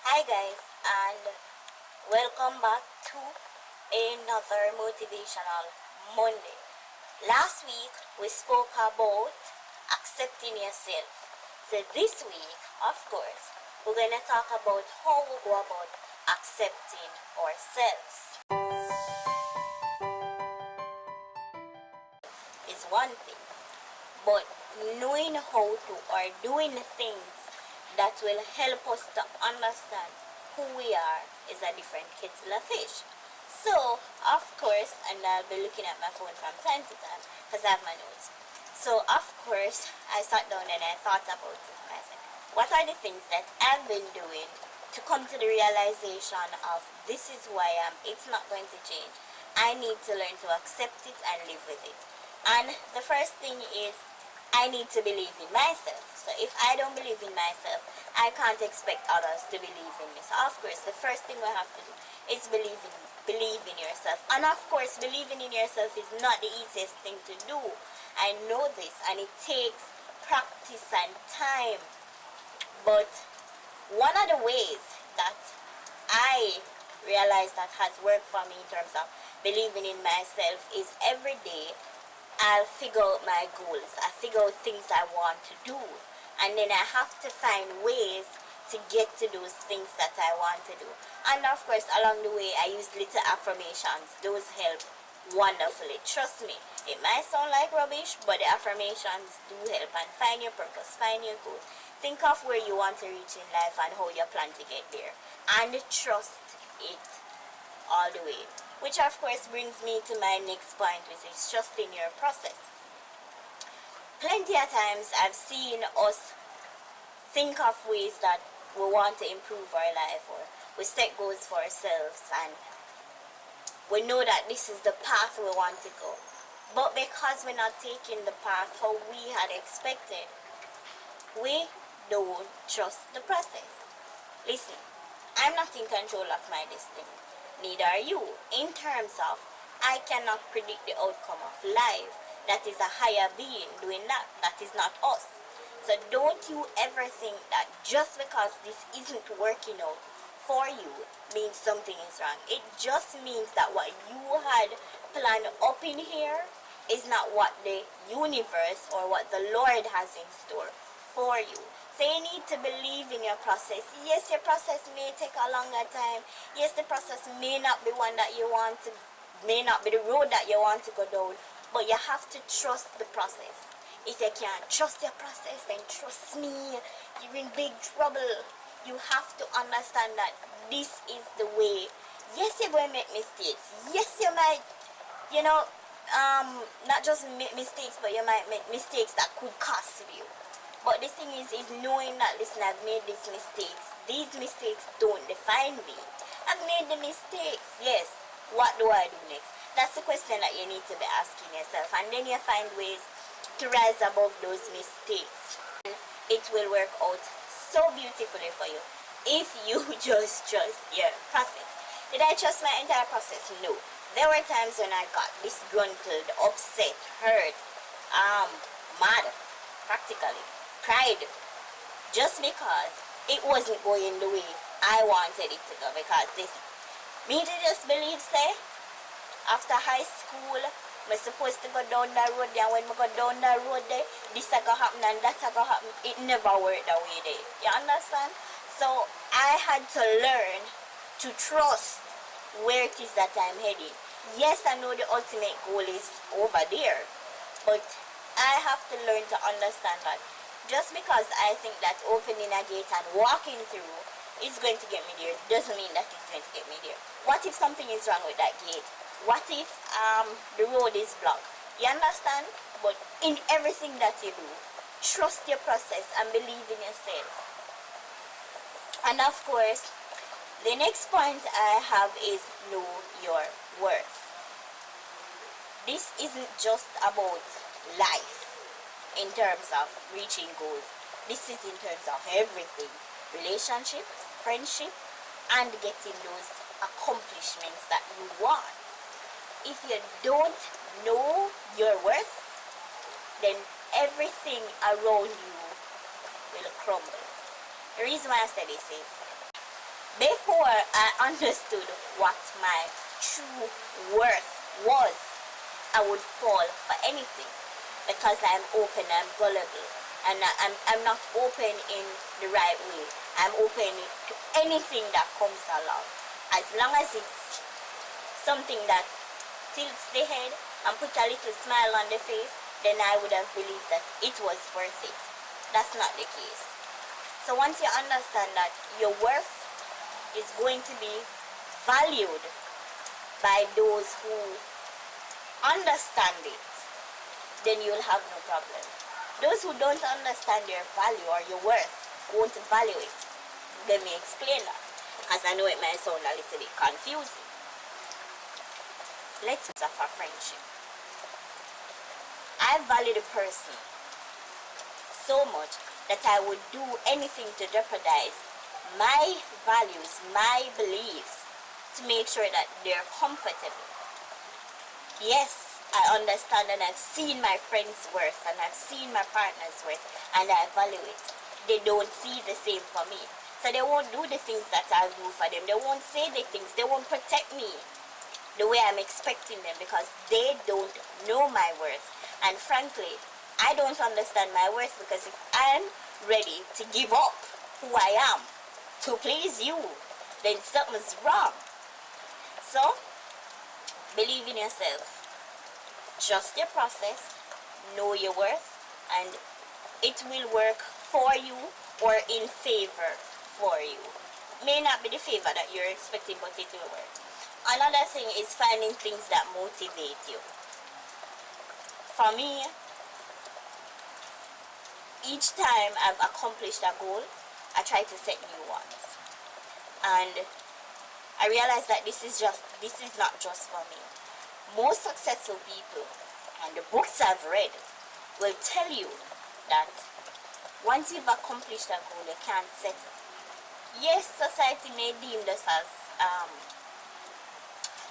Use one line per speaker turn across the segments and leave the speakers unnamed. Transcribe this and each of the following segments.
Hi guys, and welcome back to another Motivational Monday. Last week we spoke about accepting yourself. So this week, of course, we're going to talk about how we go about accepting ourselves. Is one thing, but knowing how to or doing things that will help us to understand who we are is a different kettle of fish. So, of course, and I'll be looking at my phone from time to time because I have my notes. So, of course, I sat down and I thought about it and I said, what are the things that I've been doing to come to the realization of this is who I am, it's not going to change. I need to learn to accept it and live with it. And the first thing is I need to believe in myself. So if I don't believe in myself, I can't expect others to believe in me. So of course, the first thing we have to do is believe in yourself. And of course, believing in yourself is not the easiest thing to do. I know this, and it takes practice and time. But one of the ways that I realize that has worked for me in terms of believing in myself is every day I'll figure out my goals. I figure out things I want to do. And then I have to find ways to get to those things that I want to do. And of course, along the way, I use little affirmations. Those help wonderfully. Trust me, it might sound like rubbish, but the affirmations do help. And find your purpose, find your goal. Think of where you want to reach in life and how you plan to get there. And trust it all the way. Which of course brings me to my next point, which is trusting your process. Plenty of times I've seen us think of ways that we want to improve our life, or we set goals for ourselves and we know that this is the path we want to go. But because we're not taking the path how we had expected, we don't trust the process. Listen, I'm not in control of my destiny. Neither are you. In terms of, I cannot predict the outcome of life. That is a higher being doing that. That is not us. So don't you ever think that just because this isn't working out for you means something is wrong. It just means that what you had planned up in here is not what the universe or what the Lord has in store for you. So you need to believe in your process. Yes, your process may take a longer time. Yes, the process may not be one that you want to, may not be the road that you want to go down, but you have to trust the process. If you can't trust your process, then trust me, you're in big trouble. You have to understand that this is the way. Yes, you're going to make mistakes. Yes, you might, not just make mistakes, but you might make mistakes that could cost you. But the thing is knowing that, listen, I've made these mistakes. These mistakes don't define me. I've made the mistakes. Yes. What do I do next? That's the question that you need to be asking yourself. And then you find ways to rise above those mistakes. And it will work out so beautifully for you if you just trust your process. Did I trust my entire process? No. There were times when I got disgruntled, upset, hurt, mad, practically. Cried just because it wasn't going the way I wanted it to go. Because this, me to just believe, say, after high school, I'm supposed to go down that road there. When I go down that road there, this is going to happen and that is going to happen. It never worked that way there. You understand? So I had to learn to trust where it is that I'm heading. Yes, I know the ultimate goal is over there, but I have to learn to understand that just because I think that opening a gate and walking through is going to get me there doesn't mean that it's going to get me there. What if something is wrong with that gate? What if the road is blocked? You understand? But in everything that you do, trust your process and believe in yourself. And of course, the next point I have is know your worth. This isn't just about life. In terms of reaching goals, this is in terms of everything: relationship, friendship, and getting those accomplishments that you want. If you don't know your worth, then everything around you will crumble. The reason why I say this is Before I understood what my true worth was, I would fall for anything because I'm open, I'm gullible, and I'm not open in the right way. I'm open to anything that comes along. As long as it's something that tilts the head and put a little smile on the face, then I would have believed that it was worth it. That's not the case. So once you understand that your worth is going to be valued by those who understand it, then you'll have no problem. Those who don't understand your value or your worth won't value it. Let me explain that, because I know it might sound a little bit confusing. Let's say of a friendship. I value the person so much that I would do anything to jeopardize my values, my beliefs, to make sure that they're comfortable. Yes, I understand and I've seen my friend's worth and I've seen my partner's worth and I value it. They don't see the same for me. So they won't do the things that I'll do for them. They won't say the things. They won't protect me the way I'm expecting them because they don't know my worth. And frankly, I don't understand my worth, because if I'm ready to give up who I am to please you, then something's wrong. So, believe in yourself. Trust your process. Know your worth. And it will work for you or in favor for you. May not be the favor that you're expecting, but it will work. Another thing is finding things that motivate you. For me, each time I've accomplished a goal, I try to set new ones. And I realize that this is not just for me. Most successful people, and the books I've read, will tell you that once you've accomplished a goal, you can't settle. Yes, society may deem us as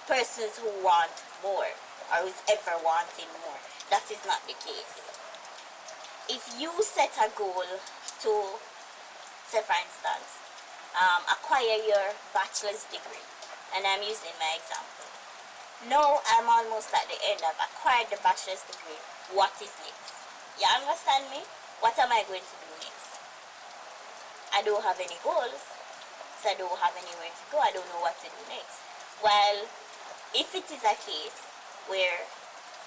persons who want more, or who's ever wanting more. That is not the case. If you set a goal to, say for instance, acquire your bachelor's degree, and I'm using my example. Now I'm almost at the end. I've acquired the bachelor's degree. What is next? You understand me? What am I going to do next? I don't have any goals, so I don't have anywhere to go. I don't know what to do next. Well, if it is a case where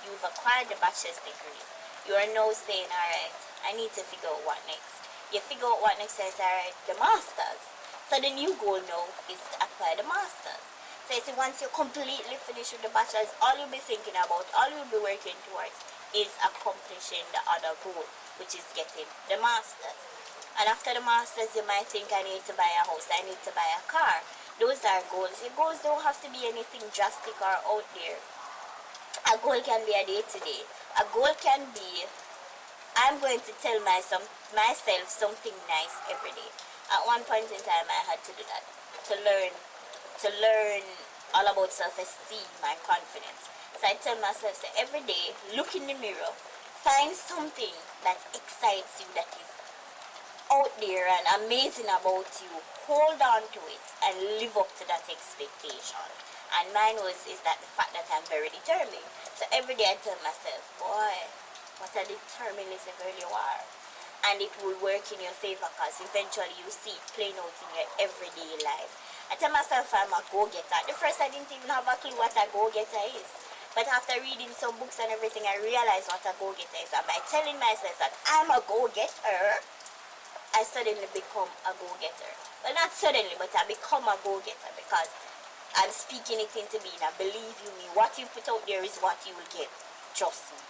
you've acquired the bachelor's degree, you are now saying, alright, I need to figure out what next. You figure out what next is, alright, the master's. So the new goal now is to apply the master's. So you see, once you're completely finished with the bachelor's, all you'll be thinking about, all you'll be working towards is accomplishing the other goal, which is getting the master's. And after the master's, you might think, I need to buy a house, I need to buy a car. Those are goals. Your goals don't have to be anything drastic or out there. A goal can be a day-to-day. A goal can be, I'm going to tell myself something nice every day. At one point in time, I had to do that, to learn all about self-esteem and confidence. So I tell myself, so every day, look in the mirror, find something that excites you, that is out there and amazing about you. Hold on to it and live up to that expectation. And mine is that the fact that I'm very determined. So every day I tell myself, boy, what a determined girl you are. And it will work in your favor, because eventually you see it playing out in your everyday life. I tell myself I'm a go-getter. At the first I didn't even have a clue what a go-getter is. But after reading some books and everything, I realized what a go-getter is. And by telling myself that I'm a go-getter, I suddenly become a go-getter. Well, not suddenly, but I become a go-getter because I'm speaking it into being. And believe you me, what you put out there is what you will get. Trust me.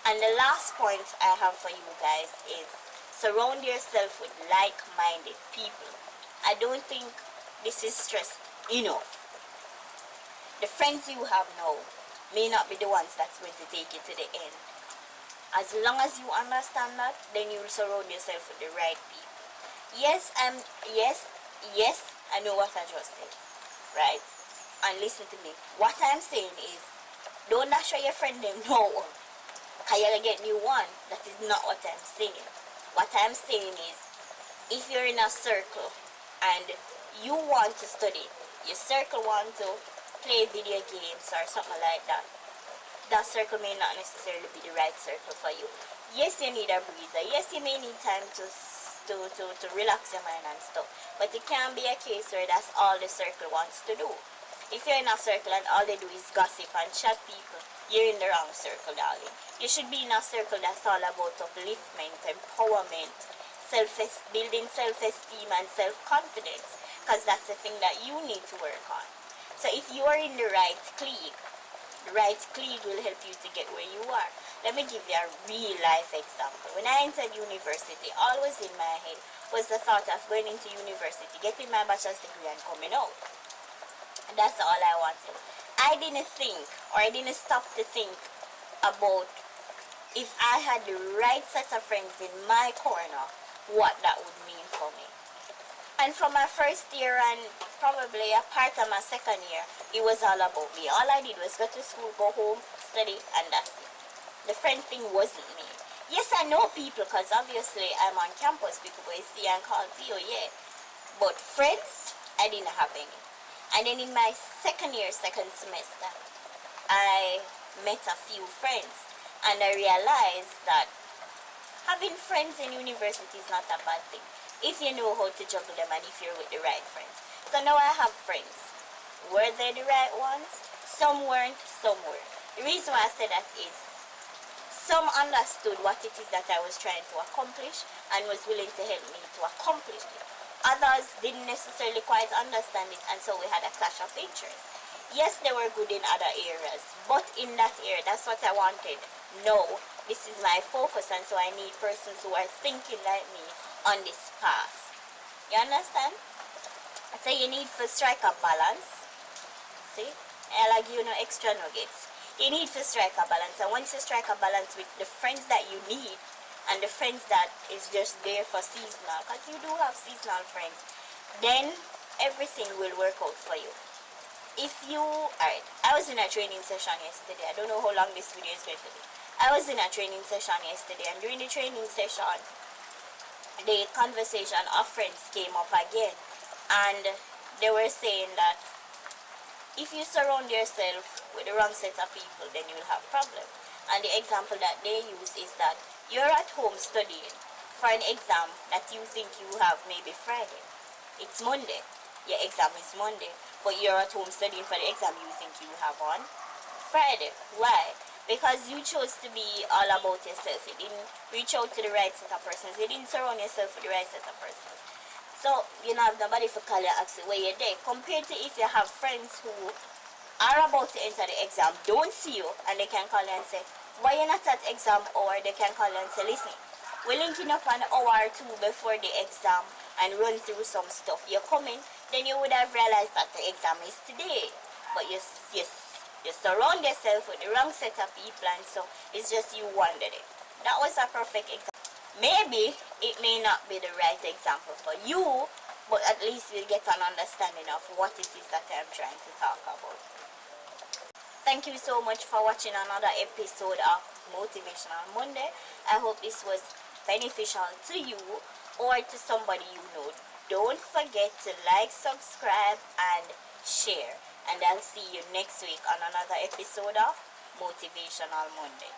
And the last point I have for you guys is surround yourself with like-minded people. I don't think this is stressed enough. The friends you have now may not be the ones that's going to take you to the end. As long as you understand that, then you'll surround yourself with the right people. Yes, I know what I just said, right? And listen to me. What I'm saying is, don't show your friend them no, because you'll get new one. That is not what I'm saying. What I'm saying is, if you're in a circle and you want to study, your circle want to play video games or something like that, that circle may not necessarily be the right circle for you. Yes, you need a breather. Yes, you may need time to relax your mind and stuff. But it can be a case where that's all the circle wants to do. If you're in a circle and all they do is gossip and chat people, you're in the wrong circle, darling. You should be in a circle that's all about upliftment, empowerment, building self-esteem and self-confidence, because that's the thing that you need to work on. So if you are in the right clique, the right clique will help you to get where you are. Let me give you a real life example. When I entered university, always in my head was the thought of going into university, getting my bachelor's degree and coming out. That's all I wanted. I didn't think, or I didn't stop to think about if I had the right set of friends in my corner, what that would mean for me. And for my first year and probably a part of my second year, it was all about me. All I did was go to school, go home, study, and that's it. The friend thing wasn't me. Yes, I know people because obviously I'm on campus. People will see and call Tio, yeah. But friends, I didn't have any. And then in my second year, second semester, I met a few friends. And I realized that having friends in university is not a bad thing, if you know how to juggle them and if you're with the right friends. So now I have friends. Were they the right ones? Some weren't, some were. The reason why I say that is some understood what it is that I was trying to accomplish and was willing to help me to accomplish it. Others didn't necessarily quite understand it, and so we had a clash of interests. Yes, they were good in other areas, but in that area, that's what I wanted. No, this is my focus, and so I need persons who are thinking like me on this path. You understand? So you need to strike a balance. See? I'll give you no extra nuggets. You need to strike a balance, and once you strike a balance with the friends that you need and the friends that is just there for seasonal, because you do have seasonal friends, then everything will work out for you. If you, alright, I was in a training session yesterday. I don't know how long this video is going to be. I was in a training session yesterday, and during the training session, the conversation of friends came up again, and they were saying that if you surround yourself with the wrong set of people, then you'll have problems. And the example that they use is that you're at home studying for an exam that you think you have maybe Friday. It's Monday. Your exam is Monday, but you're at home studying for the exam you think you have on Friday. Why? Because you chose to be all about yourself. You didn't reach out to the right set of persons. You didn't surround yourself with the right set of persons. So you don't have nobody for call you ask you where you're there. Compared to if you have friends who are about to enter the exam, don't see you, and they can call you and say, why you're not at exam? Or they can call you and say, listen, we're linking up an hour or two before the exam and run through some stuff. You're coming, then you would have realized that the exam is today. But you surround yourself with the wrong set of people, and so it's just you wanted it. That was a perfect example. Maybe it may not be the right example for you, but at least you'll get an understanding of what it is that I'm trying to talk about. Thank you so much for watching another episode of Motivational Monday. I hope this was beneficial to you or to somebody you know. Don't forget to like, subscribe, and share. And I'll see you next week on another episode of Motivational Monday.